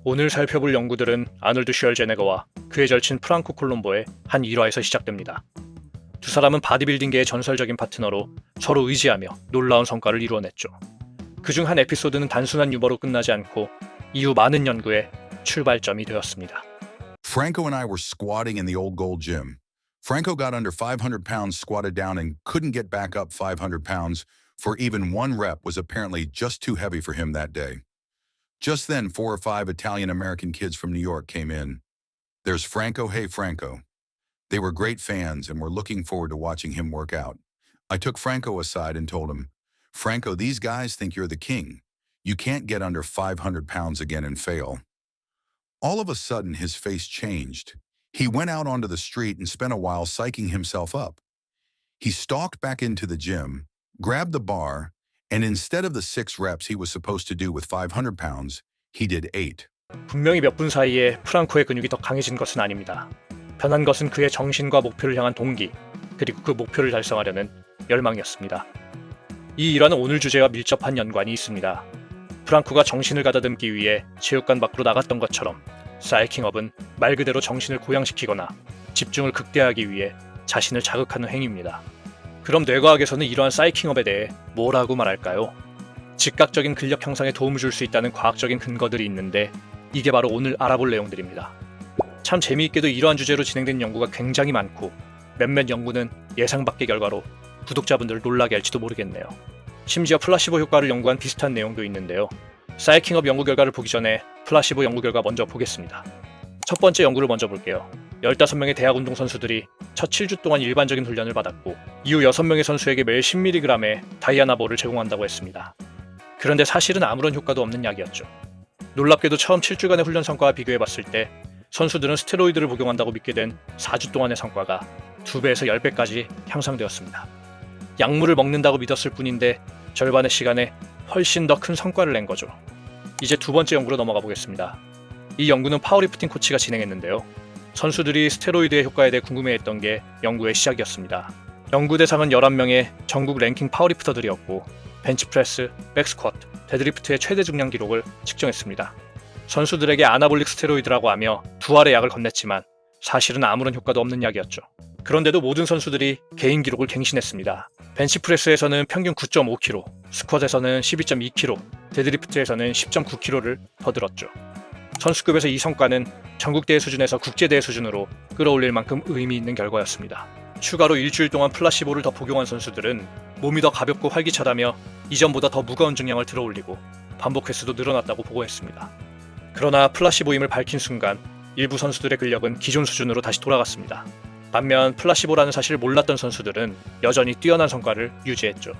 오늘 살펴볼 연구들은 아놀드 슈왈제네거와 그의 절친 프랑코 콜롬보의 한 일화에서 시작됩니다. 두 사람은 바디빌딩계의 전설적인 파트너로 서로 의지하며 놀라운 성과를 이루어냈죠. 그중 한 에피소드는 단순한 유머로 끝나지 않고 이후 많은 연구의 출발점이 되었습니다. Franco and I were squatting in the old gold gym. Franco got under 500 pounds squatted down and couldn't get back up 500 pounds for even one rep was apparently just too heavy for him that day. Just then, 4 or 5 Italian-American kids from New York came in. There's Franco. Hey, Franco. They were great fans and were looking forward to watching him work out. I took Franco aside and told him, Franco, these guys think you're the king. You can't get under 500 pounds again and fail. All of a sudden, his face changed. He went out onto the street and spent a while psyching himself up. He stalked back into the gym, grabbed the bar, and instead of the 6 reps he was supposed to do with 500 pounds, he did 8. 분명히 몇 분 사이에 프랑코의 근육이 더 강해진 것은 아닙니다. 변한 것은 그의 정신과 목표를 향한 동기, 그리고 그 목표를 달성하려는 열망이었습니다. 이 일화는 오늘 주제와 밀접한 연관이 있습니다. 프랑코가 정신을 가다듬기 위해 체육관 밖으로 나갔던 것처럼 사이킹업은 말 그대로 정신을 고양시키거나 집중을 극대화하기 위해 자신을 자극하는 행위입니다. 그럼 뇌과학에서는 이러한 사이킹업에 대해 뭐라고 말할까요? 즉각적인 근력 형성에 도움을 줄 수 있다는 과학적인 근거들이 있는데 이게 바로 오늘 알아볼 내용들입니다. 참 재미있게도 이러한 주제로 진행된 연구가 굉장히 많고 몇몇 연구는 예상 밖의 결과로 구독자분들을 놀라게 할지도 모르겠네요. 심지어 플라시보 효과를 연구한 비슷한 내용도 있는데요. 사이킹업 연구 결과를 보기 전에 플라시보 연구 결과 먼저 보겠습니다. 첫 번째 연구를 먼저 볼게요. 15명의 대학 운동선수들이 첫 7주 동안 일반적인 훈련을 받았고 이후 6명의 선수에게 매일 10mg의 다이아나볼을 제공한다고 했습니다. 그런데 사실은 아무런 효과도 없는 약이었죠. 놀랍게도 처음 7주간의 훈련 성과와 비교해봤을 때 선수들은 스테로이드를 복용한다고 믿게 된 4주 동안의 성과가 2배에서 10배까지 향상되었습니다. 약물을 먹는다고 믿었을 뿐인데 절반의 시간에 훨씬 더 큰 성과를 낸 거죠. 이제 두 번째 연구로 넘어가 보겠습니다. 이 연구는 파워리프팅 코치가 진행했는데요. 선수들이 스테로이드의 효과에 대해 궁금해했던 게 연구의 시작이었습니다. 연구 대상은 11명의 전국 랭킹 파워리프터들이었고 벤치프레스, 백스쿼트, 데드리프트의 최대 중량 기록을 측정했습니다. 선수들에게 아나볼릭 스테로이드라고 하며 2알의 약을 건넸지만 사실은 아무런 효과도 없는 약이었죠. 그런데도 모든 선수들이 개인 기록을 갱신했습니다. 벤치프레스에서는 평균 9.5kg, 스쿼트에서는 12.2kg, 데드리프트에서는 10.9kg를 더 들었죠. 선수급에서 이 성과는 전국대회 수준에서 국제대회 수준으로 끌어올릴 만큼 의미 있는 결과였습니다. 추가로 일주일 동안 플라시보를 더 복용한 선수들은 몸이 더 가볍고 활기차다며 이전보다 더 무거운 중량을 들어올리고 반복 횟수도 늘어났다고 보고했습니다. 그러나 플라시보임을 밝힌 순간 일부 선수들의 근력은 기존 수준으로 다시 돌아갔습니다. 반면 플라시보라는 사실을 몰랐던 선수들은 여전히 뛰어난 성과를 유지했죠.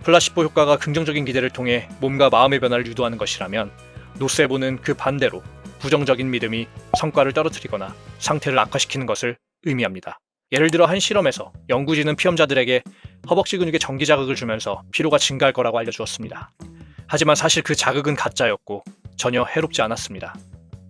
플라시보 효과가 긍정적인 기대를 통해 몸과 마음의 변화를 유도하는 것이라면 노세보는 그 반대로 부정적인 믿음이 성과를 떨어뜨리거나 상태를 악화시키는 것을 의미합니다. 예를 들어 한 실험에서 연구진은 피험자들에게 허벅지 근육에 전기 자극을 주면서 피로가 증가할 거라고 알려주었습니다. 하지만 사실 그 자극은 가짜였고 전혀 해롭지 않았습니다.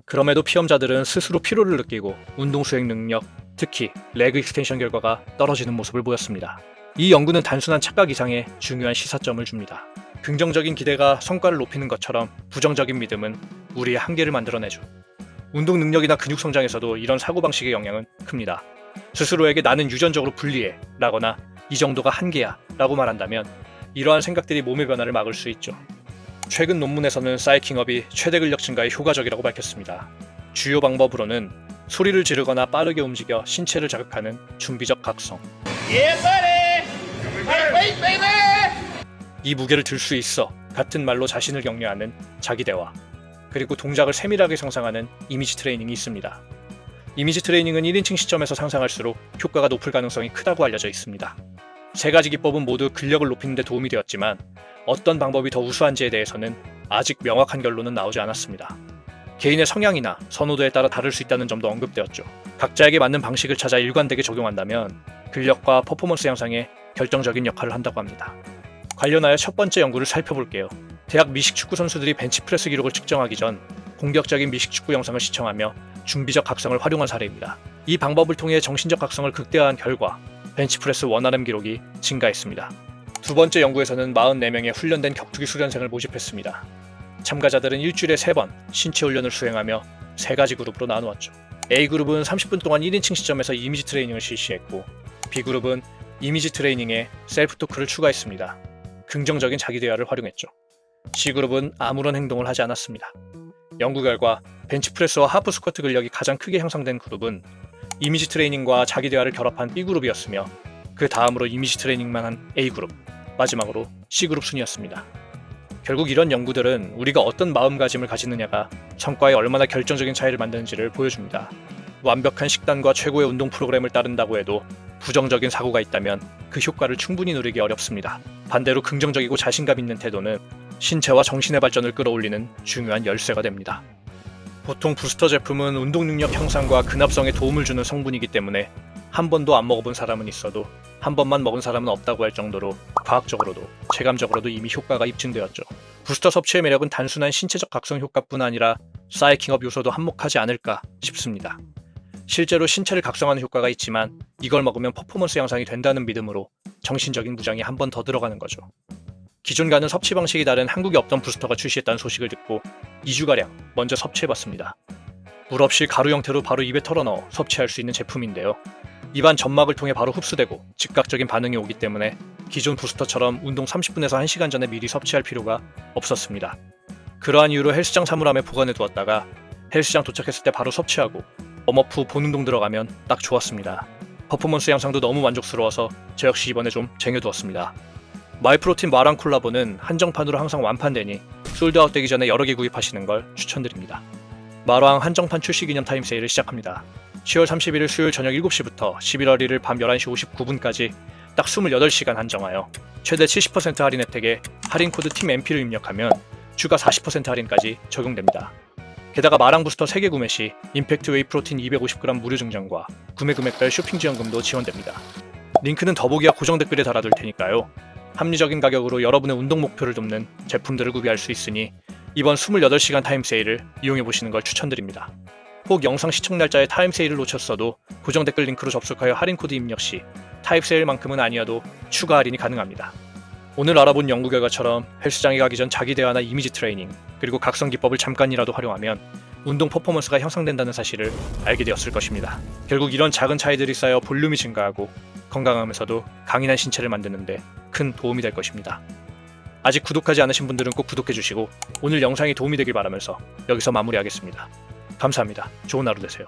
그럼에도 피험자들은 스스로 피로를 느끼고 운동 수행 능력, 특히 레그 익스텐션 결과가 떨어지는 모습을 보였습니다. 이 연구는 단순한 착각 이상의 중요한 시사점을 줍니다. 긍정적인 기대가 성과를 높이는 것처럼 부정적인 믿음은 우리의 한계를 만들어내죠. 운동 능력이나 근육 성장에서도 이런 사고방식의 영향은 큽니다. 스스로에게 나는 유전적으로 불리해 라거나 이 정도가 한계야 라고 말한다면 이러한 생각들이 몸의 변화를 막을 수 있죠. 최근 논문에서는 사이킹업이 최대 근력 증가에 효과적이라고 밝혔습니다. 주요 방법으로는 소리를 지르거나 빠르게 움직여 신체를 자극하는 준비적 각성, 이 무게를 들 수 있어 같은 말로 자신을 격려하는 자기대화, 그리고 동작을 세밀하게 상상하는 이미지 트레이닝이 있습니다. 이미지 트레이닝은 1인칭 시점에서 상상할수록 효과가 높을 가능성이 크다고 알려져 있습니다. 세 가지 기법은 모두 근력을 높이는 데 도움이 되었지만 어떤 방법이 더 우수한지에 대해서는 아직 명확한 결론은 나오지 않았습니다. 개인의 성향이나 선호도에 따라 다를 수 있다는 점도 언급되었죠. 각자에게 맞는 방식을 찾아 일관되게 적용한다면 근력과 퍼포먼스 향상에 결정적인 역할을 한다고 합니다. 관련하여 첫 번째 연구를 살펴볼게요. 대학 미식축구 선수들이 벤치프레스 기록을 측정하기 전 공격적인 미식축구 영상을 시청하며 준비적 각성을 활용한 사례입니다. 이 방법을 통해 정신적 각성을 극대화한 결과 벤치프레스 원RM 기록이 증가했습니다. 두 번째 연구에서는 44명의 훈련된 격투기 수련생을 모집했습니다. 참가자들은 일주일에 3번 신체 훈련을 수행하며 3가지 그룹으로 나누었죠. A그룹은 30분 동안 1인칭 시점에서 이미지 트레이닝을 실시했고, B그룹은 이미지 트레이닝에 셀프 토크를 추가했습니다. 긍정적인 자기 대화를 활용했죠. C그룹은 아무런 행동을 하지 않았습니다. 연구 결과 벤치프레스와 하프 스쿼트 근력이 가장 크게 향상된 그룹은 이미지 트레이닝과 자기 대화를 결합한 B그룹이었으며, 그 다음으로 이미지 트레이닝만 한 A그룹, 마지막으로 C그룹 순이었습니다. 결국 이런 연구들은 우리가 어떤 마음가짐을 가지느냐가 성과에 얼마나 결정적인 차이를 만드는지를 보여줍니다. 완벽한 식단과 최고의 운동 프로그램을 따른다고 해도 부정적인 사고가 있다면 그 효과를 충분히 누리기 어렵습니다. 반대로 긍정적이고 자신감 있는 태도는 신체와 정신의 발전을 끌어올리는 중요한 열쇠가 됩니다. 보통 부스터 제품은 운동 능력 향상과 근합성에 도움을 주는 성분이기 때문에 한 번도 안 먹어본 사람은 있어도 한 번만 먹은 사람은 없다고 할 정도로 과학적으로도 체감적으로도 이미 효과가 입증되었죠. 부스터 섭취의 매력은 단순한 신체적 각성 효과뿐 아니라 사이킹업 요소도 한몫하지 않을까 싶습니다. 실제로 신체를 각성하는 효과가 있지만 이걸 먹으면 퍼포먼스 향상이 된다는 믿음으로 정신적인 무장이 한 번 더 들어가는 거죠. 기존과는 섭취 방식이 다른 한국에 없던 부스터가 출시했다는 소식을 듣고 2주가량 먼저 섭취해봤습니다. 물 없이 가루 형태로 바로 입에 털어넣어 섭취할 수 있는 제품인데요. 입안 점막을 통해 바로 흡수되고 즉각적인 반응이 오기 때문에 기존 부스터처럼 운동 30분에서 1시간 전에 미리 섭취할 필요가 없었습니다. 그러한 이유로 헬스장 사물함에 보관해 두었다가 헬스장 도착했을 때 바로 섭취하고 웜업 후 본운동 들어가면 딱 좋았습니다. 퍼포먼스 향상도 너무 만족스러워서 저 역시 이번에 좀 쟁여두었습니다. 마이프로틴 마랑 콜라보는 한정판으로 항상 완판되니 솔드아웃 되기 전에 여러 개 구입하시는 걸 추천드립니다. 마랑 한정판 출시 기념 타임 세일을 시작합니다. 10월 31일 수요일 저녁 7시부터 11월 1일 밤 11시 59분까지 딱 28시간 한정하여 최대 70% 할인 혜택에 할인 코드 팀 MP를 입력하면 추가 40% 할인까지 적용됩니다. 게다가 마랑 부스터 3개 구매 시 임팩트 웨이 프로틴 250g 무료 증정과 구매 금액별 쇼핑 지원금도 지원됩니다. 링크는 더보기와 고정 댓글에 달아둘 테니까요. 합리적인 가격으로 여러분의 운동 목표를 돕는 제품들을 구비할 수 있으니 이번 28시간 타임 세일을 이용해보시는 걸 추천드립니다. 혹 영상 시청 날짜에 타임 세일을 놓쳤어도 고정 댓글 링크로 접속하여 할인 코드 입력 시 타임 세일만큼은 아니어도 추가 할인이 가능합니다. 오늘 알아본 연구 결과처럼 헬스장에 가기 전 자기 대화나 이미지 트레이닝, 그리고 각성 기법을 잠깐이라도 활용하면 운동 퍼포먼스가 향상된다는 사실을 알게 되었을 것입니다. 결국 이런 작은 차이들이 쌓여 볼륨이 증가하고 건강하면서도 강인한 신체를 만드는데 큰 도움이 될 것입니다. 아직 구독하지 않으신 분들은 꼭 구독해주시고 오늘 영상이 도움이 되길 바라면서 여기서 마무리하겠습니다. 감사합니다. 좋은 하루 되세요.